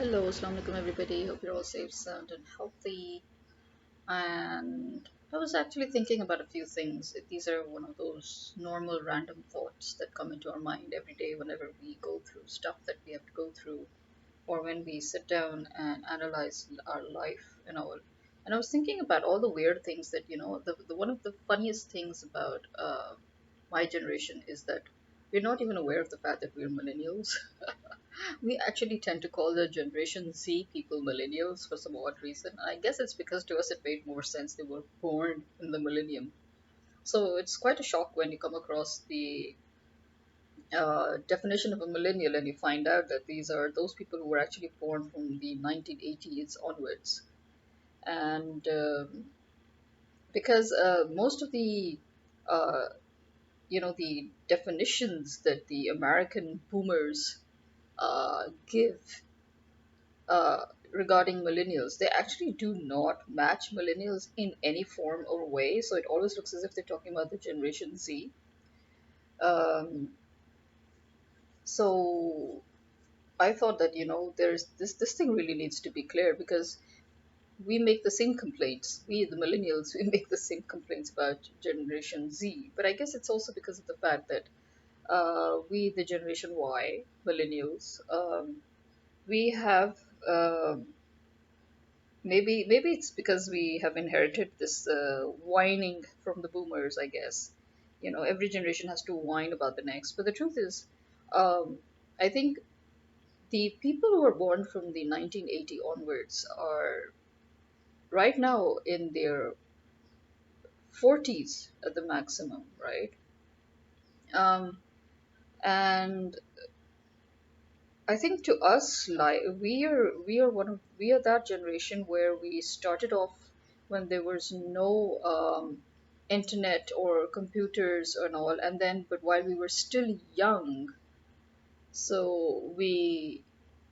Hello, Assalamu alaikum everybody. Hope you're all safe, sound, and healthy. And I was actually thinking about a few things. These are one of those normal random thoughts that come into our mind every day whenever we go through stuff that we have to go through, or when we sit down and analyze our life and all. And I was thinking about all the weird things that, the one of the funniest things about my generation is that we're not even aware of the fact that we're millennials. We actually tend to call the Generation Z people millennials for some odd reason. I guess it's because to us it made more sense. They were born in the millennium. So it's quite a shock when you come across the definition of a millennial and you find out that these are those people who were actually born from the 1980s onwards. And because most of the uh, the definitions that the American boomers give uh, regarding millennials, they actually do not match millennials in any form or way. So it always looks as if they're talking about the Generation Z. Um, so I thought that there's this thing really needs to be clear because we make the same complaints. We the millennials we make the same complaints about Generation Z. But I guess it's also because of the fact that we the Generation Y millennials we have. Maybe it's because we have inherited this whining from the boomers, I guess. Every generation has to whine about the next. But the truth is, um, I think the people who are born from the 1980 onwards are right now in their 40s at the maximum, right? Um, and I think to us, like we are that generation where we started off when there was no internet or computers and all, and then but while we were still young, so we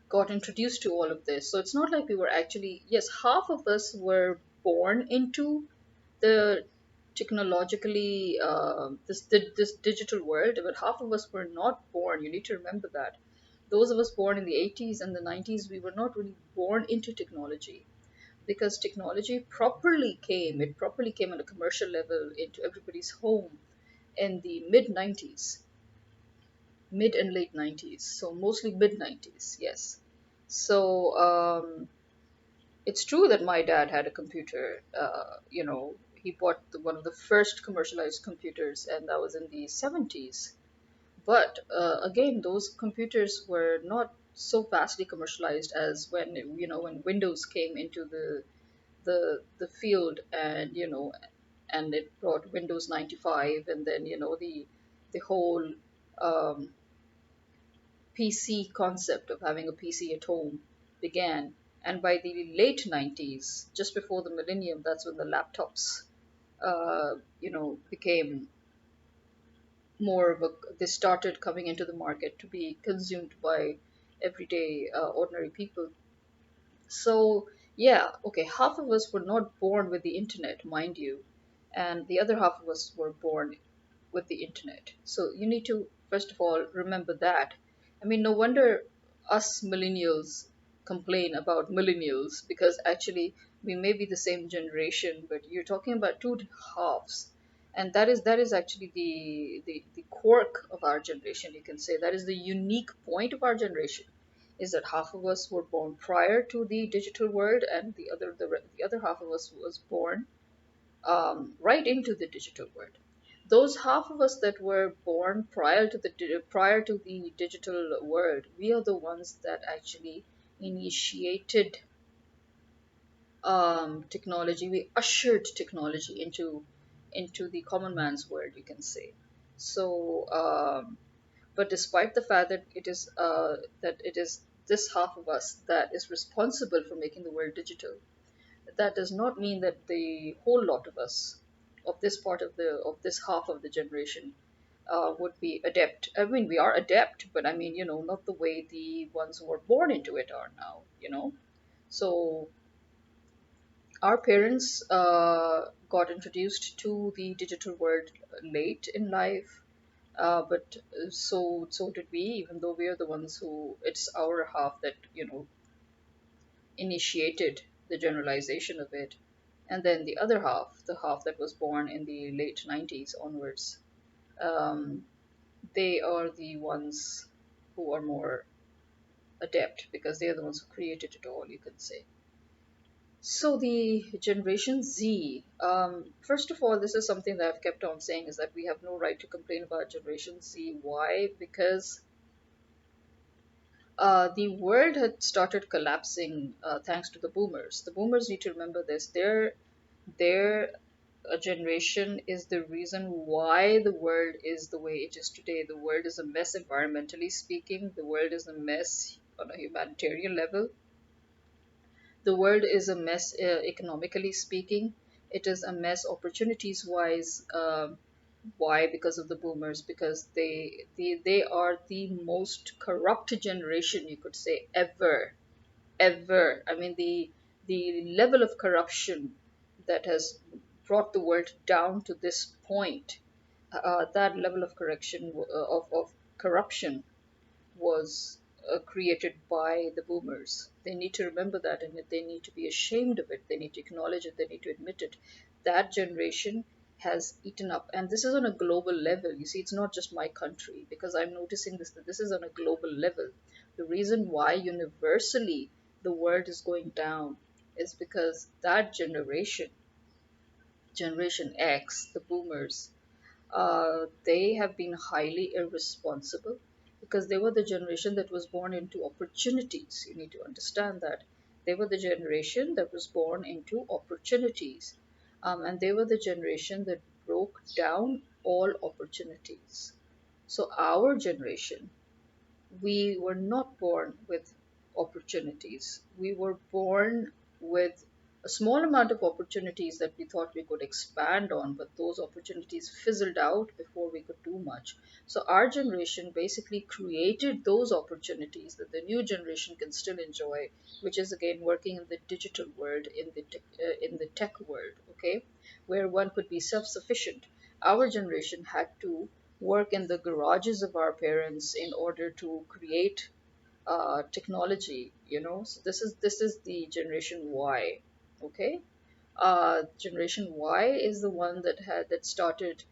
got introduced to all of this. So it's not like we were actually yes, half of us were born into the technologically this digital world, but half of us were not born. You need to remember that those of us born in the 80s and the 90s, we were not really born into technology because technology properly came on a commercial level into everybody's home in the mid 90s, mid and late 90s, so mostly mid 90s, yes. So it's true that my dad had a computer. He bought one of the first commercialized computers, and that was in the 70s. But again, those computers were not so vastly commercialized as when Windows came into the field, and it brought Windows 95, and then the whole um, PC concept of having a PC at home began. And by the late 90s, just before the millennium, that's when the laptops, became more of a, they started coming into the market to be consumed by everyday ordinary people. So yeah, okay, half of us were not born with the internet, mind you, and the other half of us were born with the internet. So you need to first of all remember that. I mean, no wonder us millennials complain about millennials because actually we may be the same generation, but you're talking about two halves, and that is actually the quirk of our generation. You can say that is the unique point of our generation is that half of us were born prior to the digital world, and the other half of us was born right into the digital world. Those half of us that were born prior to the digital world, we are the ones that actually initiated technology. We ushered technology into the common man's world, you can say. So, but despite the fact that it is this half of us that is responsible for making the world digital, that does not mean that the whole lot of us of this part of this half of the generation would be adept. I mean, we are adept, but I mean, not the way the ones who are born into it are now. So our parents got introduced to the digital world late in life, but so did we. Even though we are the ones who, it's our half that initiated the generalization of it, and then the other half, the half that was born in the late 90s onwards, um, they are the ones who are more adept because they are the ones who created it all, you could say. So the Generation Z, first of all, this is something that I've kept on saying is that we have no right to complain about Generation Z. Why? Because the world had started collapsing thanks to the boomers. The boomers need to remember this. Their generation is the reason why the world is the way it is today. The world is a mess environmentally speaking. The world is a mess on a humanitarian level. The world is a mess economically speaking. It is a mess opportunities wise. Why? Because of the boomers. Because they are the most corrupt generation, you could say, ever. I mean, the level of corruption that has brought the world down to this point, that level of correction of corruption was created by the boomers. They need to remember that, and they need to be ashamed of it. They need to acknowledge it. They need to admit it. That generation has eaten up, and this is on a global level. You see, it's not just my country, because I'm noticing this, that this is on a global level. The reason why universally the world is going down is because that generation, Generation X, the boomers, they have been highly irresponsible because they were the generation that was born into opportunities. You need to understand that. They were the generation that was born into opportunities. And they were the generation that broke down all opportunities. So, our generation, we were not born with opportunities. We were born with a small amount of opportunities that we thought we could expand on, but those opportunities fizzled out before we could do much. So our generation basically created those opportunities that the new generation can still enjoy, which is again working in the digital world, in the tech world, okay, where one could be self-sufficient. Our generation had to work in the garages of our parents in order to create technology. So this is the Generation Y, okay. Generation Y is the one that started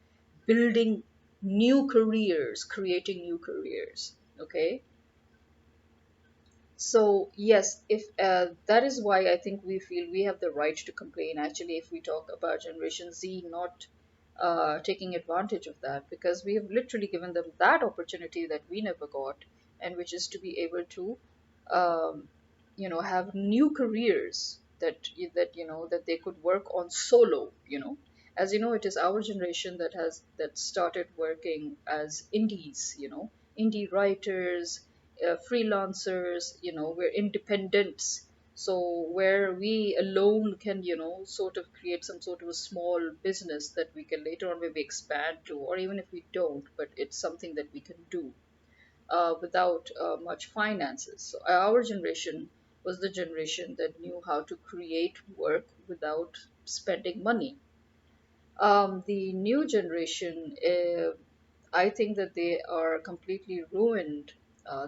building new careers, creating new careers, okay. So yes, if that is why I think we feel we have the right to complain. Actually, if we talk about Generation Z not taking advantage of that, because we have literally given them that opportunity that we never got, and which is to be able to, um, have new careers that they could work on solo. As you know, it is our generation that started working as indies. Indie writers, freelancers. We're independents. So where we alone can, sort of create some sort of a small business that we can later on maybe expand to, or even if we don't, but it's something that we can do without much finances. So our generation was the generation that knew how to create work without spending money. The new generation, I think that they are completely ruined.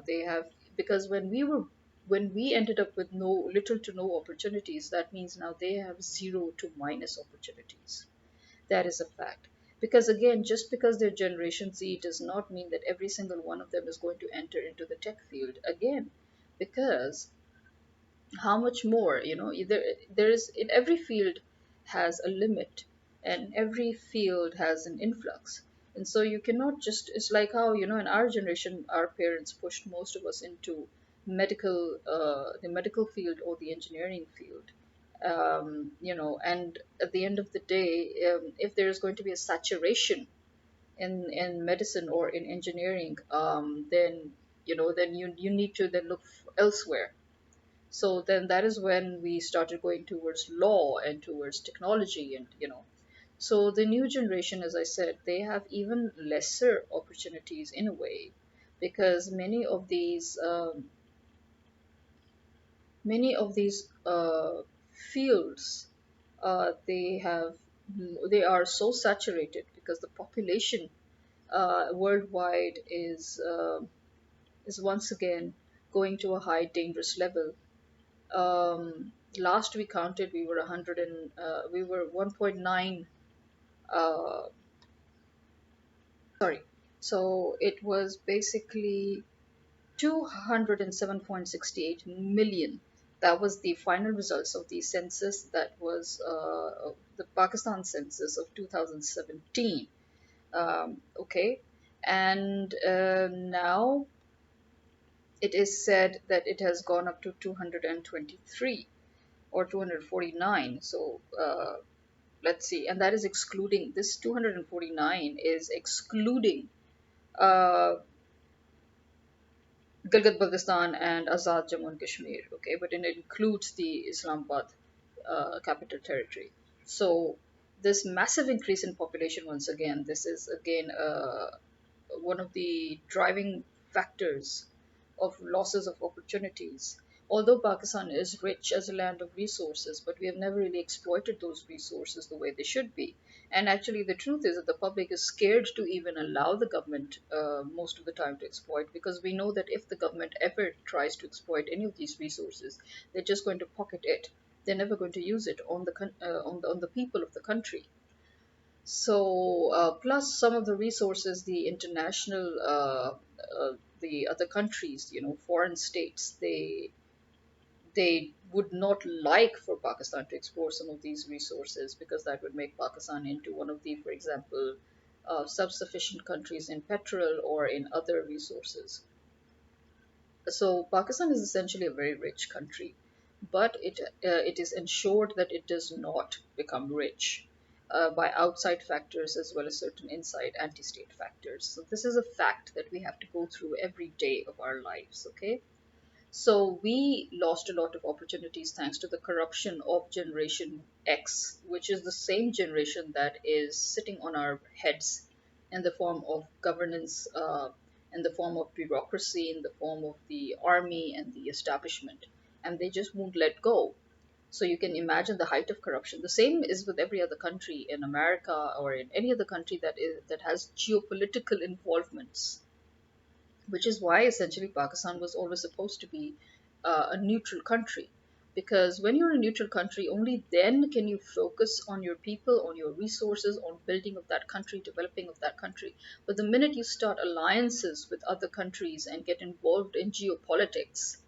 They have because when we ended up with no little to no opportunities, that means now they have zero to minus opportunities. That is a fact. Because again, just because they're Generation Z does not mean that every single one of them is going to enter into the tech field again, because how much more, there is in every field has a limit, and every field has an influx. And so you cannot just, it's like how, in our generation our parents pushed most of us into the medical field or the engineering field. And at the end of the day, if there is going to be a saturation in medicine or in engineering, then you need to then look elsewhere. So then that is when we started going towards law and towards technology, and so the new generation, as I said, they have even lesser opportunities in a way, because many of these fields, they are so saturated because the population worldwide is once again going to a high dangerous level. Last we counted, we were 100 and we were 1.9. Uh, sorry, so it was basically 207.68 million. That was the final results of the census. That was the Pakistan census of 2017. Okay, and now it is said that it has gone up to 223 or 249. So let's see, and that is excluding, this 249 is excluding uh, Gilgit Baltistan and Azad Jammu and Kashmir. Okay, but it includes the Islamabad capital territory. So this massive increase in population, once again, this is again one of the driving factors of losses of opportunities. Although Pakistan is rich as a land of resources, but we have never really exploited those resources the way they should be. And actually, the truth is that the public is scared to even allow the government most of the time to exploit, because we know that if the government ever tries to exploit any of these resources, they're just going to pocket it. They're never going to use it on the people of the country. So, plus some of the resources, the international, the other countries, foreign states, they would not like for Pakistan to explore some of these resources, because that would make Pakistan into one of the, for example, self-sufficient countries in petrol or in other resources. So Pakistan is essentially a very rich country, but it is ensured that it does not become rich by outside factors as well as certain inside anti-state factors. So this is a fact that we have to go through every day of our lives. Okay. So we lost a lot of opportunities thanks to the corruption of Generation X, which is the same generation that is sitting on our heads in the form of governance, in the form of bureaucracy, in the form of the army and the establishment. And they just won't let go. So you can imagine the height of corruption. The same is with every other country in America or in any other country that has geopolitical involvements, which is why essentially Pakistan was always supposed to be a neutral country. Because when you're a neutral country, only then can you focus on your people, on your resources, on building of that country, developing of that country. But the minute you start alliances with other countries and get involved in geopolitics,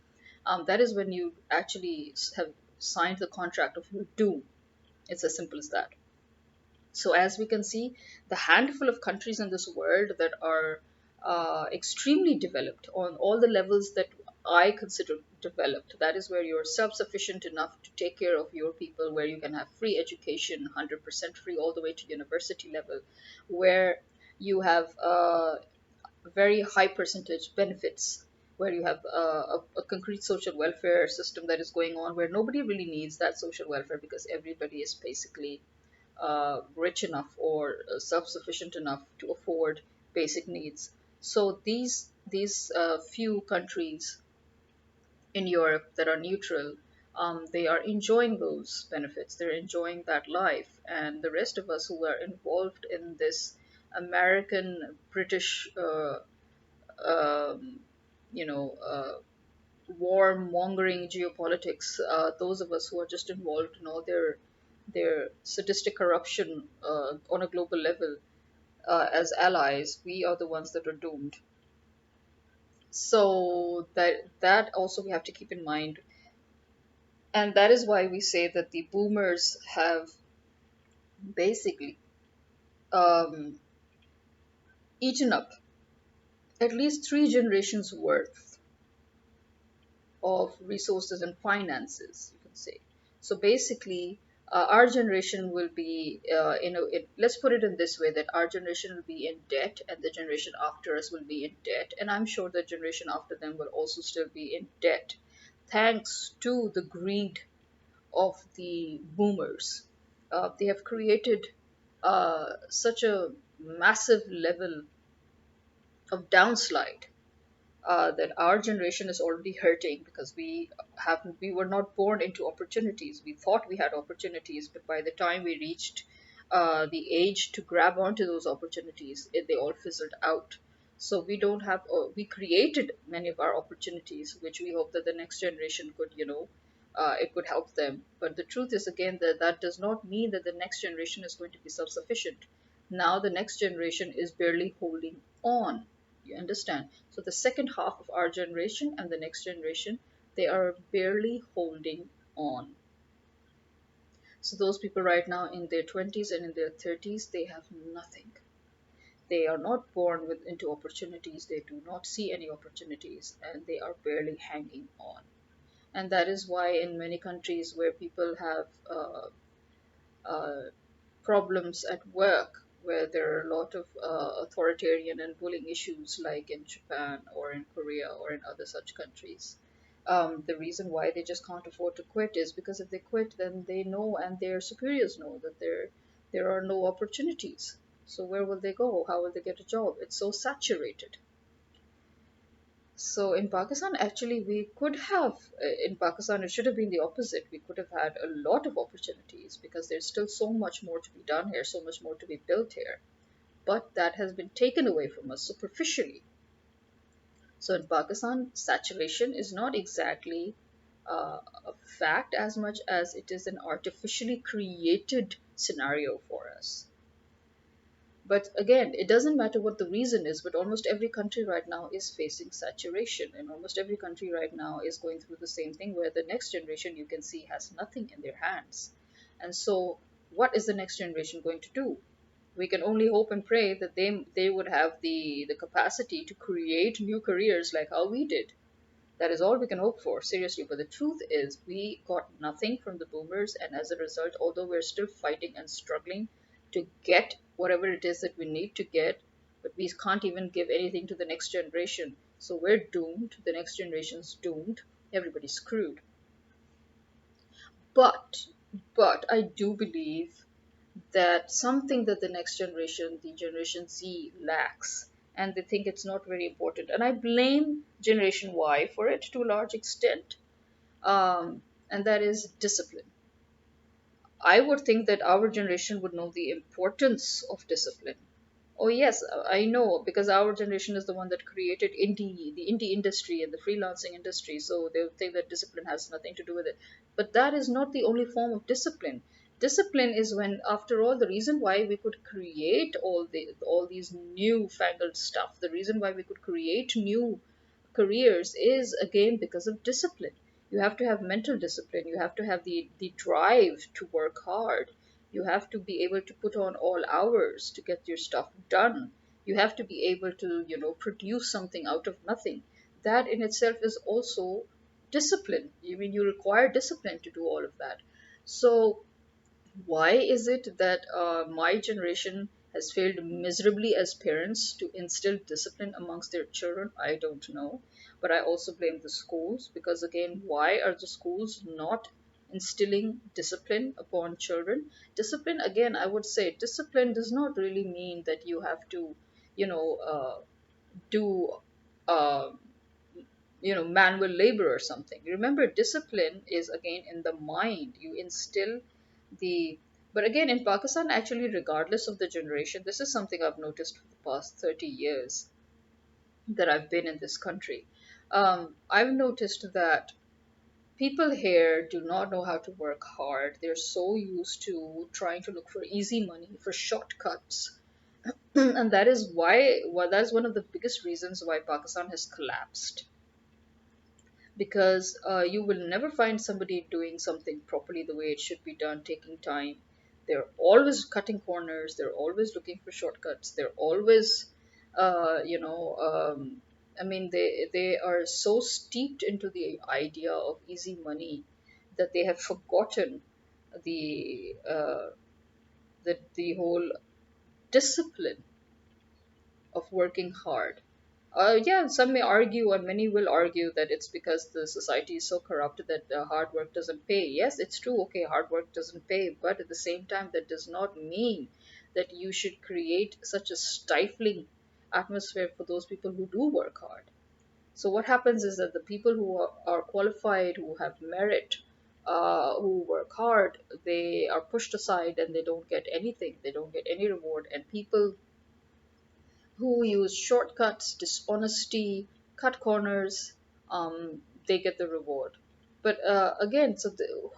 that is when you actually have signed the contract of your doom. It's as simple as that. So, as we can see, the handful of countries in this world that are extremely developed on all the levels that I consider developed, that is where you're self sufficient enough to take care of your people, where you can have free education, 100% free, all the way to university level, where you have very high percentage benefits, where you have a concrete social welfare system that is going on, where nobody really needs that social welfare because everybody is basically rich enough or self-sufficient enough to afford basic needs. So these few countries in Europe that are neutral, they are enjoying those benefits. They're enjoying that life, and the rest of us who are involved in this American British, um, you know. War mongering geopolitics, those of us who are just involved in all their sadistic corruption on a global level, as allies, we are the ones that are doomed. So that also we have to keep in mind, and that is why we say that the boomers have basically um, eaten up at least three generations worth of resources and finances, you can say. So basically, our generation will be, let's put it in this way, that our generation will be in debt and the generation after us will be in debt. And I'm sure the generation after them will also still be in debt, thanks to the greed of the boomers. They have created such a massive level of downslide that our generation is already hurting, because we were not born into opportunities. We thought we had opportunities, but by the time we reached the age to grab onto those opportunities, they all fizzled out. So we don't have we created many of our opportunities, which we hope that the next generation could it could help them. But the truth is, again, that that does not mean that the next generation is going to be self sufficient. Now, the next generation is barely holding on. You understand? So, the second half of our generation and the next generation, they are barely holding on. So, those people right now in their 20s and in their 30s, they have nothing. They are not born with into opportunities, they do not see any opportunities, and they are barely hanging on. And that is why in many countries where people have uh, problems at work, where there are a lot of authoritarian and bullying issues, like in Japan or in Korea or in other such countries. The reason why they just can't afford to quit is because if they quit, then they know and their superiors know that there are no opportunities. So where will they go? How will they get a job? It's so saturated. So in Pakistan, actually, we could have, in Pakistan, it should have been the opposite. We could have had a lot of opportunities because there's still so much more to be done here, so much more to be built here. But that has been taken away from us superficially. So in Pakistan, saturation is not exactly a fact as much as it is an artificially created scenario for us. But again, it doesn't matter what the reason is, but almost every country right now is facing saturation, and almost every country right now is going through the same thing where the next generation you can see has nothing in their hands. And so, what is the next generation going to do? We can only hope and pray that they would have the capacity to create new careers like how we did. That is all we can hope for, seriously. But the truth is, we got nothing from the boomers, and as a result, although we're still fighting and struggling to get whatever it is that we need to get, but we can't even give anything to the next generation. So we're doomed. The next generation's doomed. Everybody's screwed. But, but I do believe that something that the next generation, the Generation Z, lacks, and they think it's not very important. And I blame Generation Y for it to a large extent, and that is discipline. I would think that our generation would know the importance of discipline. Oh yes, I know because our generation is the one that created the indie industry and the freelancing industry. So they'll think that discipline has nothing to do with it. But that is not the only form of discipline. Discipline is when, after all, the reason why we could create all these new fangled stuff, the reason why we could create new careers is again because of discipline. You have to have mental discipline. You have to have the drive to work hard. You have to be able to put on all hours to get your stuff done. You have to be able to, produce something out of nothing. That in itself is also discipline. I mean, you require discipline to do all of that. So why is it that my generation has failed miserably as parents to instill discipline amongst their children? I don't know. But I also blame the schools because, again, why are the schools not instilling discipline upon children? Discipline, again, I would say discipline does not really mean that you have to, you know, do. Uh, manual labor or something. Remember, discipline is again in the mind. You instill the but again in Pakistan, actually, regardless of the generation, this is something I've noticed for the past 30 years that I've been in this country. I've noticed that people here do not know how to work hard. They're so used to trying to look for easy money, for shortcuts. And that is why, well, that's one of the biggest reasons why Pakistan has collapsed, because you will never find somebody doing something properly the way it should be done, taking time. They're always cutting corners, they're always looking for shortcuts, they're always, I mean, they are so steeped into the idea of easy money that they have forgotten the the whole discipline of working hard. Yeah, some may argue, and many will argue, that it's because the society is so corrupt that hard work doesn't pay. Yes, it's true. Okay, hard work doesn't pay, but at the same time, that does not mean that you should create such a stifling atmosphere for those people who do work hard. So what happens is that the people who are qualified, who have merit, who work hard, they are pushed aside and they don't get anything. They don't get any reward, and people who use shortcuts, dishonesty, cut corners, they get the reward. But again,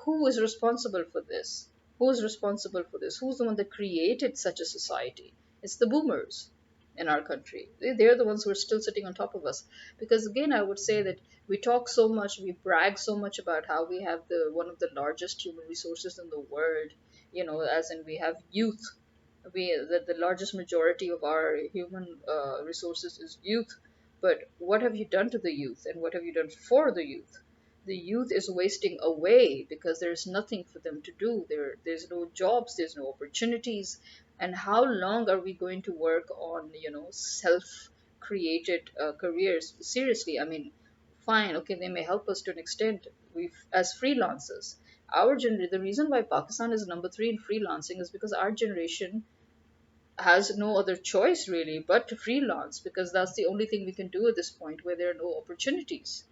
who is responsible for this? Who is responsible for this? Who's the one that created such a society? It's the boomers in our country. They're the ones who are still sitting on top of us. Because again, I would say that we talk so much, we brag so much about how we have the one of the largest human resources in the world. As in we have youth. The largest majority of our human resources is youth. But what have you done to the youth, and what have you done for the youth? The youth is wasting away because there's nothing for them to do. There's no jobs, there's no opportunities. And how long are we going to work on self created careers? Seriously, I mean, fine, okay, they may help us to an extent. We as freelancers, the reason why Pakistan is number 3 in freelancing is because our generation has no other choice really but to freelance, because that's the only thing we can do at this point where there are no opportunities.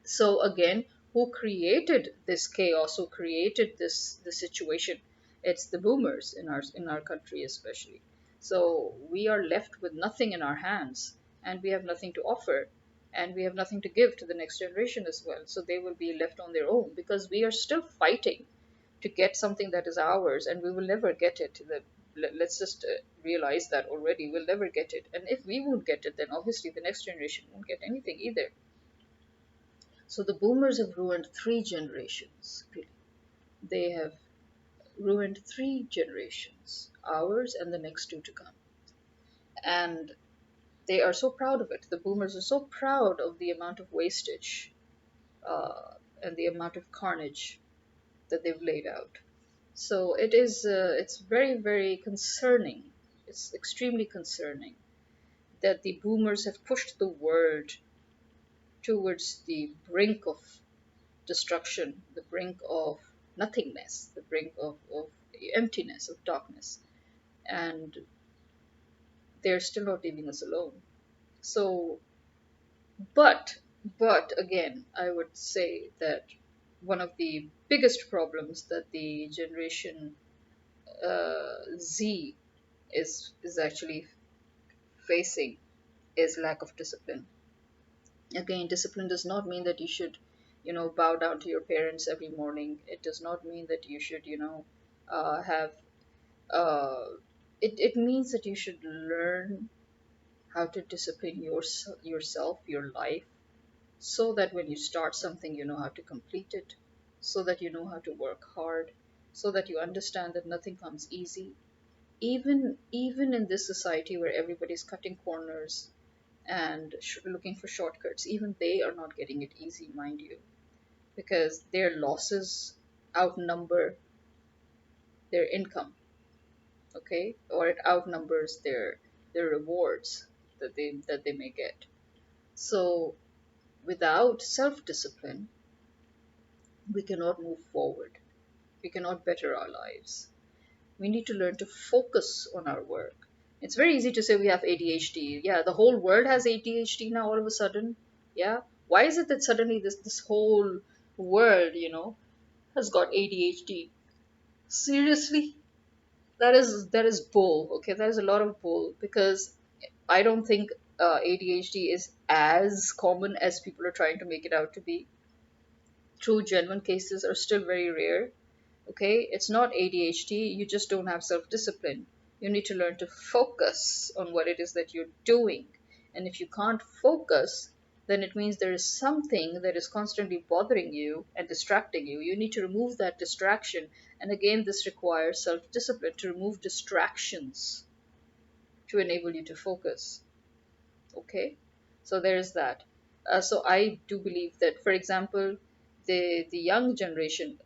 So again, who created this chaos, who created this situation? It's the boomers in our country especially. So we are left with nothing in our hands, and we have nothing to offer, and we have nothing to give to the next generation as well. So they will be left on their own because we are still fighting to get something that is ours, and we will never get it. Let's just realize that already. We'll never get it, and if we won't get it, then obviously the next generation won't get anything either. So the boomers have ruined 3 generations, really. They have ruined 3 generations, ours and the next 2 to come. And they are so proud of it. The boomers are so proud of the amount of wastage and the amount of carnage that they've laid out. So it's very, very concerning. It's extremely concerning that the boomers have pushed the world towards the brink of destruction, the brink of nothingness, the brink of emptiness, of darkness. And they're still not leaving us alone. So, but, but again, I would say that one of the biggest problems that the generation Z is actually facing is lack of discipline. Again, discipline does not mean that you should bow down to your parents every morning. It does not mean that you should have uh, it means that you should learn how to discipline yourself, your life, so that when you start something you know how to complete it, so that you know how to work hard, so that you understand that nothing comes easy. Even in this society where everybody's cutting corners and looking for shortcuts, even they are not getting it easy, mind you, because their losses outnumber their income, okay, or it outnumbers their rewards that they may get. So without self-discipline, we cannot move forward. We cannot better our lives. We need to learn to focus on our work. It's very easy to say we have ADHD. Yeah, the whole world has ADHD now all of a sudden. Yeah. Why is it that suddenly this whole world, has got ADHD? Seriously? That is bull. Okay, that is a lot of bull, because I don't think ADHD is as common as people are trying to make it out to be. True, genuine cases are still very rare. Okay, it's not ADHD, you just don't have self discipline. You need to learn to focus on what it is that you're doing. And if you can't focus, then it means there is something that is constantly bothering you and distracting you. You need to remove that distraction. And again, this requires self discipline to remove distractions to enable you to focus. Okay, so there's that. So I do believe that, for example, the young generation,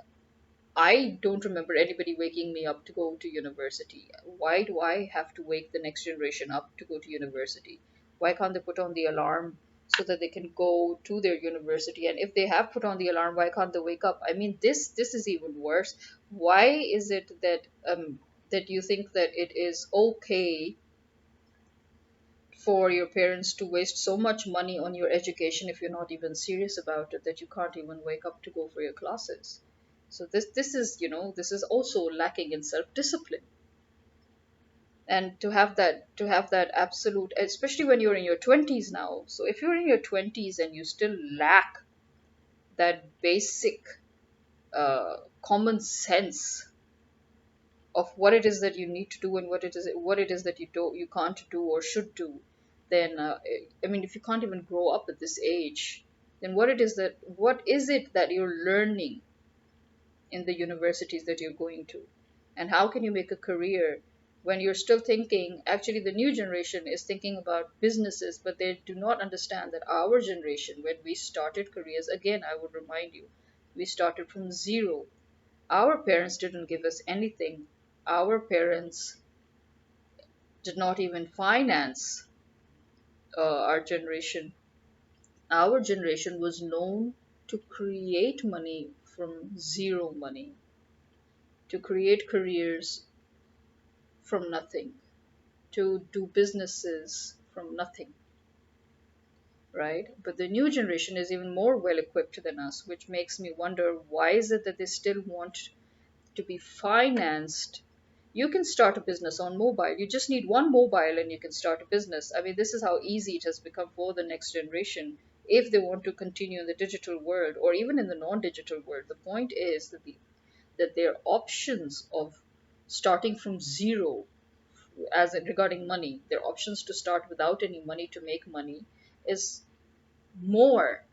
I don't remember anybody waking me up to go to university. Why do I have to wake the next generation up to go to university? Why can't they put on the alarm so that they can go to their university? And if they have put on the alarm, why can't they wake up? I mean, this is even worse. Why is it that you think that it is okay for your parents to waste so much money on your education if you're not even serious about it, that you can't even wake up to go for your classes? So this is also lacking in self discipline. And to have that absolute, especially when you're in your 20s now. So if you're in your 20s and you still lack that basic common sense of what it is that you need to do and what it is that you can't do or should do, then I mean, if you can't even grow up at this age, then what is it that you're learning in the universities that you're going to, and how can you make a career when you're still thinking? Actually, the new generation is thinking about businesses, but they do not understand that our generation, when we started careers, again, I would remind you, we started from zero. Our parents didn't give us anything. Our parents did not even finance our generation. Our generation was known to create money from zero money, to create careers from nothing, to do businesses from nothing, right? But the new generation is even more well equipped than us, which makes me wonder, why is it that they still want to be financed? You can start a business on mobile. You just need one mobile and you can start a business. I mean, this is how easy it has become for the next generation if they want to continue in the digital world or even in the non-digital world. The point is that their options of starting from zero, as in regarding money, their options to start without any money to make money is more.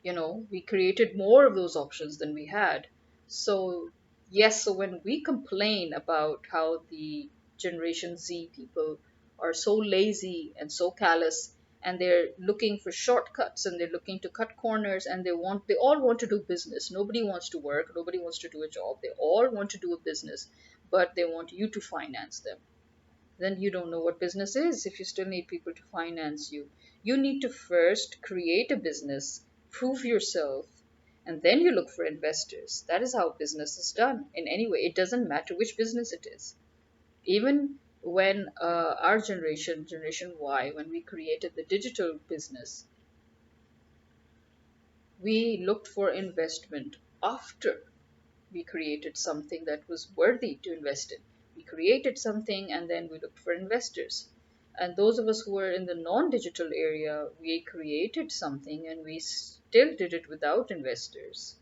We created more of those options than we had. So yes, so when we complain about how the generation Z people are so lazy and so callous, and they're looking for shortcuts and they're looking to cut corners, and they all want to do business. Nobody wants to work, nobody wants to do a job, they all want to do a business, but they want you to finance them. Then you don't know what business is if you still need people to finance you. You need to first create a business, prove yourself, and then you look for investors. That is how business is done in any way. It doesn't matter which business it is. Even when our generation, Generation Y, when we created the digital business, we looked for investment after we created something that was worthy to invest in. We created something and then we looked for investors. And those of us who were in the non digital area, we created something and we still did it without investors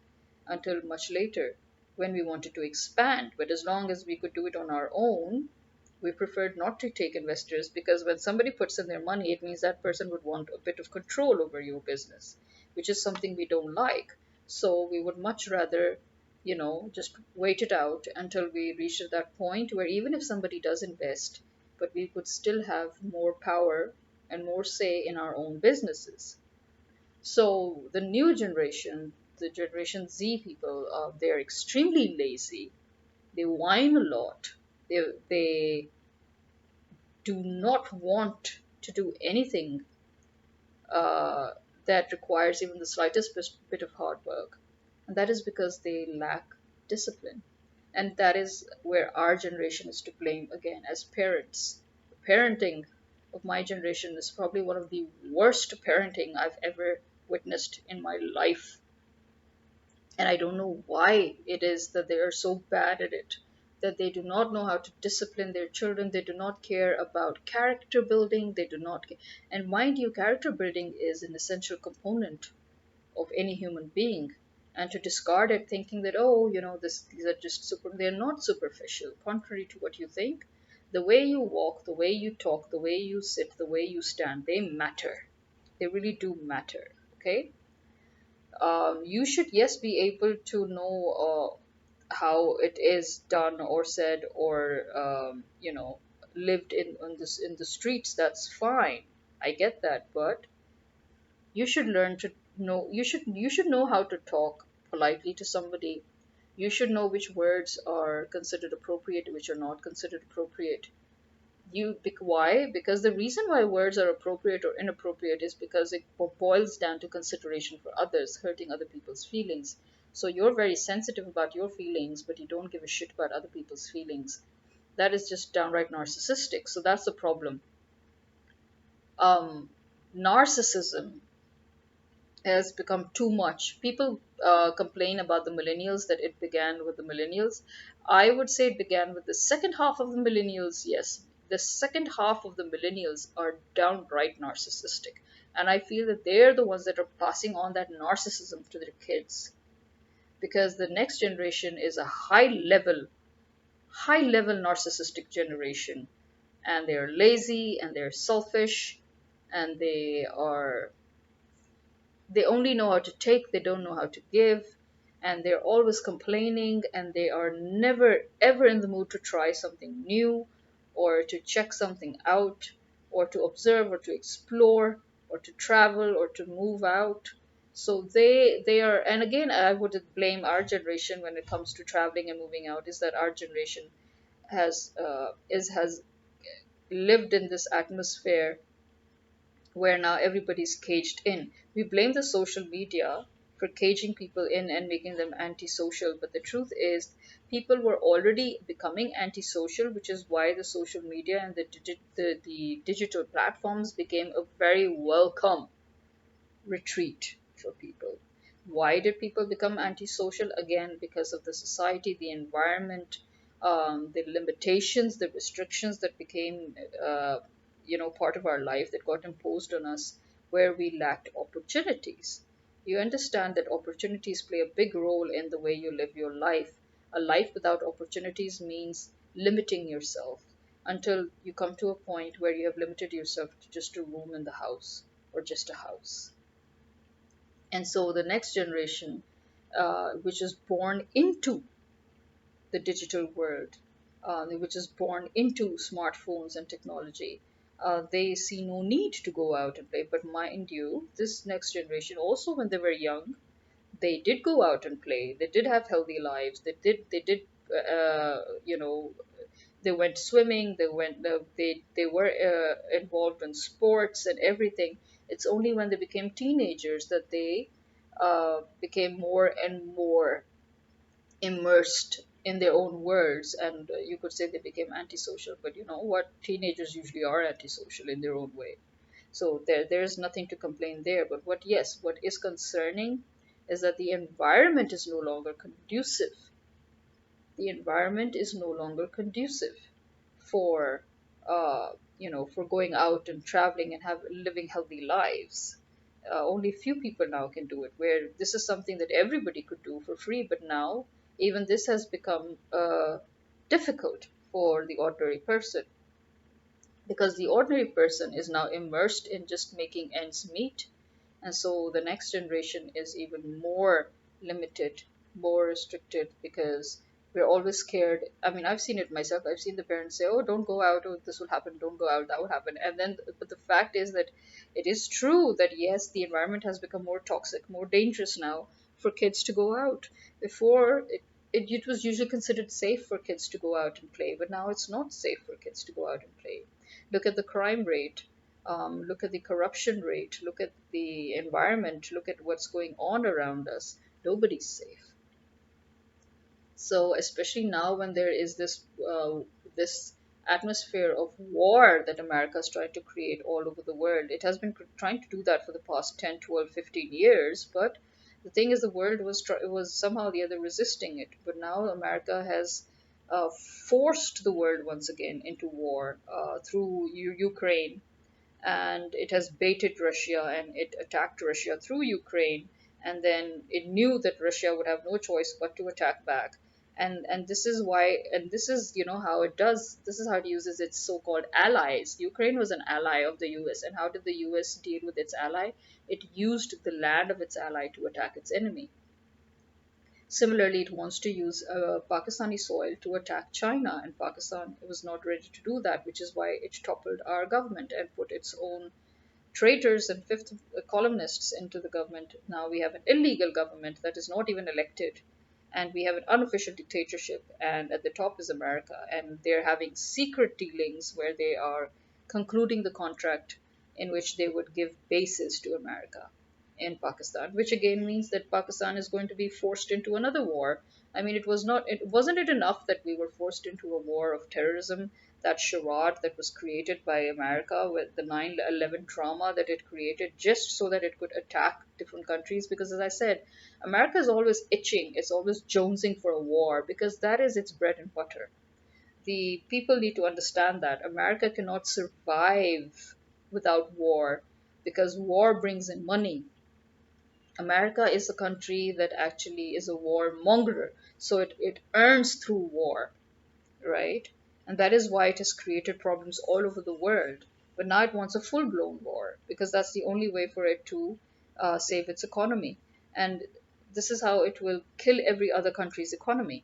until much later when we wanted to expand. But as long as we could do it on our own, we preferred not to take investors, because when somebody puts in their money, it means that person would want a bit of control over your business, which is something we don't like. So we would much rather, just wait it out until we reach that point where even if somebody does invest, but we could still have more power and more say in our own businesses. So the new generation, the Generation Z people, they're extremely lazy. They whine a lot. They do not want to do anything uh, that requires even the slightest bit of hard work. And that is because they lack discipline. And that is where our generation is to blame again as parents. Parenting of my generation is probably one of the worst parenting I've ever witnessed in my life. And I don't know why it is that they are so bad at it, that they do not know how to discipline their children. They do not care about character building. They do not care. And mind you, character building is an essential component of any human being. And to discard it thinking that, oh, these are just they're not superficial, contrary to what you think. The way you walk, the way you talk, the way you sit, the way you stand, they matter. They really do matter. Okay? You should, yes, be able to know how it is done or said or lived in the streets. That's fine. I get that, but you should learn to know. You should know how to talk politely to somebody. You should know which words are considered appropriate, which are not considered appropriate. Why? Because the reason why words are appropriate or inappropriate is because it boils down to consideration for others, hurting other people's feelings. So you're very sensitive about your feelings, but you don't give a shit about other people's feelings. That is just downright narcissistic. So that's the problem. um Narcissism has become too much. People complain about the millennials, that it began with the millennials. I would say it began with the second half of the millennials. Yes, the second half of the millennials are downright narcissistic. And I feel that they're the ones that are passing on that narcissism to their kids, because the next generation is a high level narcissistic generation, and they're lazy and they're selfish, and they only know how to take, they don't know how to give, and they're always complaining, and they are never ever in the mood to try something new, or to check something out, or to observe, or to explore, or to travel, or to move out. So they are, and again, I would blame our generation when it comes to traveling and moving out, is that our generation has lived in this atmosphere where now everybody's caged in. We blame the social media for caging people in and making them antisocial, but the truth is, people were already becoming antisocial, which is why the social media and the digital platforms became a very welcome retreat for people. Why did people become antisocial? Again, because of the society, the environment, the limitations, the restrictions that became, part of our life that got imposed on us, where we lacked opportunities. You understand that opportunities play a big role in the way you live your life. A life without opportunities means limiting yourself until you come to a point where you have limited yourself to just a room in the house or just a house. And so the next generation, which is born into the digital world, which is born into smartphones and technology, they see no need to go out and play. But mind you, this next generation, also when they were young, they did go out and play. They did have healthy lives. They did, they went swimming. They were involved in sports and everything. It's only when they became teenagers that they became more and more immersed in their own worlds, and you could say they became antisocial. But you know what, teenagers usually are antisocial in their own way, so there's nothing to complain there. But what is concerning is that the environment is no longer conducive. The environment is no longer conducive for for going out and traveling and have living healthy lives. Only few people now can do it, where this is something that everybody could do for free, but now even this has become difficult for the ordinary person, because the ordinary person is now immersed in just making ends meet. And so the next generation is even more limited, more restricted, because we're always scared. I mean, I've seen it myself. I've seen the parents say, oh, don't go out, oh, this will happen, don't go out, that will happen. And then, but the fact is that it is true that yes, the environment has become more toxic, more dangerous now for kids to go out. Before, it was usually considered safe for kids to go out and play, but now it's not safe for kids to go out and play. Look at the crime rate, look at the corruption rate, look at the environment, look at what's going on around us. Nobody's safe. So especially now when there is this atmosphere of war that America is trying to create all over the world. It has been trying to do that for the past 10, 12, 15 years, but the thing is, the world was somehow or the other resisting it. But now America has forced the world once again into war through Ukraine, and it has baited Russia, and it attacked Russia through Ukraine, and then it knew that Russia would have no choice but to attack back. And this is why, and this is how it does. This is how it uses its so-called allies. Ukraine was an ally of the U.S., and how did the U.S. deal with its ally? It used the land of its ally to attack its enemy. Similarly, it wants to use Pakistani soil to attack China, and Pakistan was not ready to do that, which is why it toppled our government and put its own traitors and fifth columnists into the government. Now we have an illegal government that is not even elected, and we have an unofficial dictatorship, and at the top is America, and they're having secret dealings where they are concluding the contract in which they would give bases to America in Pakistan, which again means that Pakistan is going to be forced into another war. I mean, it wasn't it enough that we were forced into a war of terrorism, that charade that was created by America with the 9/11 trauma that it created just so that it could attack different countries. Because, as I said, America is always itching, it's always jonesing for a war because that is its bread and butter. The people need to understand that America cannot survive without war. because war brings in money. America is a country that actually is a warmonger, so it earns through war, right? And that is why it has created problems all over the world. But now it wants a full blown war because that's the only way for it to save its economy. And this is how it will kill every other country's economy.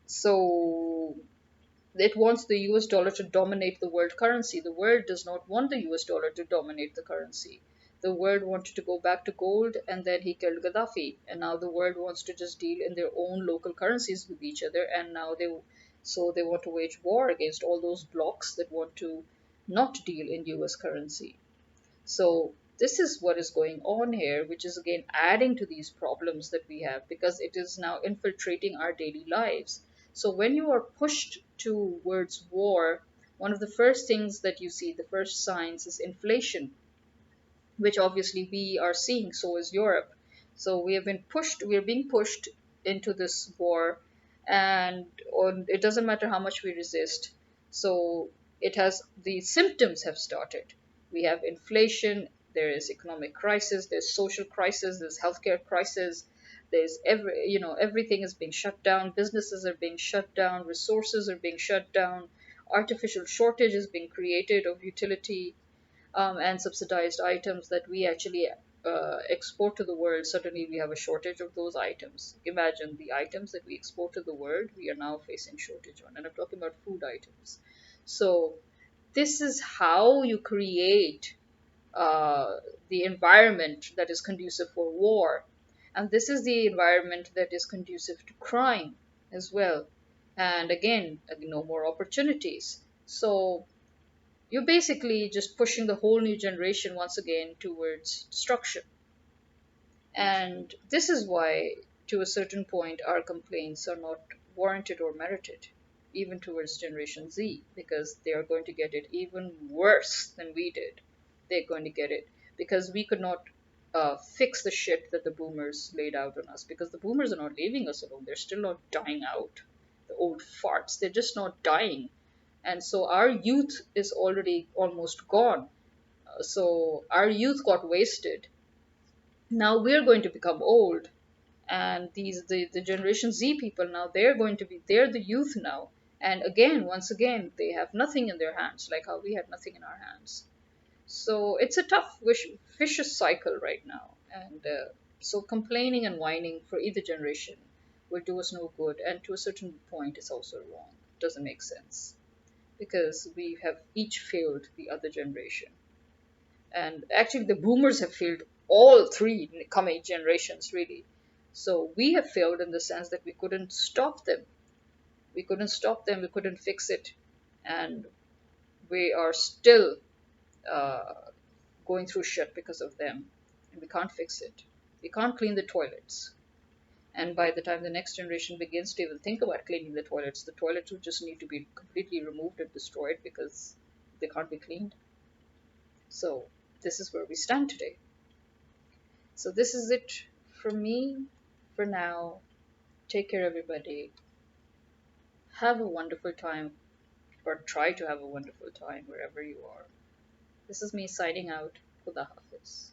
So it wants the US dollar to dominate the world currency. The world does not want the US dollar to dominate the currency. The world wanted to go back to gold, and then he killed Gaddafi. And now the world wants to just deal in their own local currencies with each other. And now they want to wage war against all those blocks that want to not deal in US currency. So this is what is going on here, which is again adding to these problems that we have because it is now infiltrating our daily lives. So when you are pushed towards war, one of the first things that you see, the first signs, is inflation, which obviously we are seeing. So is Europe. So we are being pushed into this war, and it doesn't matter how much we resist. So the symptoms have started. We have inflation, there is economic crisis, there's social crisis, there's healthcare crisis, there's everything is being shut down, businesses are being shut down, resources are being shut down, artificial shortage is being created of utility and subsidized items that we actually export to the world. Suddenly we have a shortage of those items. Imagine the items that we export to the world, we are now facing shortage on. And I'm talking about food items. So this is how you create uh, the environment that is conducive for war. And this is the environment that is conducive to crime as well. And again, no more opportunities. So you're basically just pushing the whole new generation once again towards destruction. And this is why, to a certain point, our complaints are not warranted or merited, even towards Generation Z, because they are going to get it even worse than we did. They're going to get it because we could not fix the shit that the boomers laid out on us, because the boomers are not leaving us alone. They're still not dying out. The old farts, they're just not dying. And so our youth is already almost gone. So our youth got wasted. Now we're going to become old, and the generation Z people, now they're the youth now, and again, once again, they have nothing in their hands, like how we had nothing in our hands. So it's a tough vicious cycle right now, and so complaining and whining for either generation will do us no good, and to a certain point it's also wrong. It doesn't make sense because we have each failed the other generation. And actually, the boomers have failed all three coming generations, really. So we have failed in the sense that we couldn't stop them. We couldn't stop them, we couldn't fix it. And we are still uh, going through shit because of them. And we can't fix it. We can't clean the toilets. And by the time the next generation begins to even think about cleaning the toilets will just need to be completely removed and destroyed because they can't be cleaned. So this is where we stand today. So this is it from me for now. Take care, everybody. Have a wonderful time, or try to have a wonderful time wherever you are. This is me signing out. Khuda Hafiz.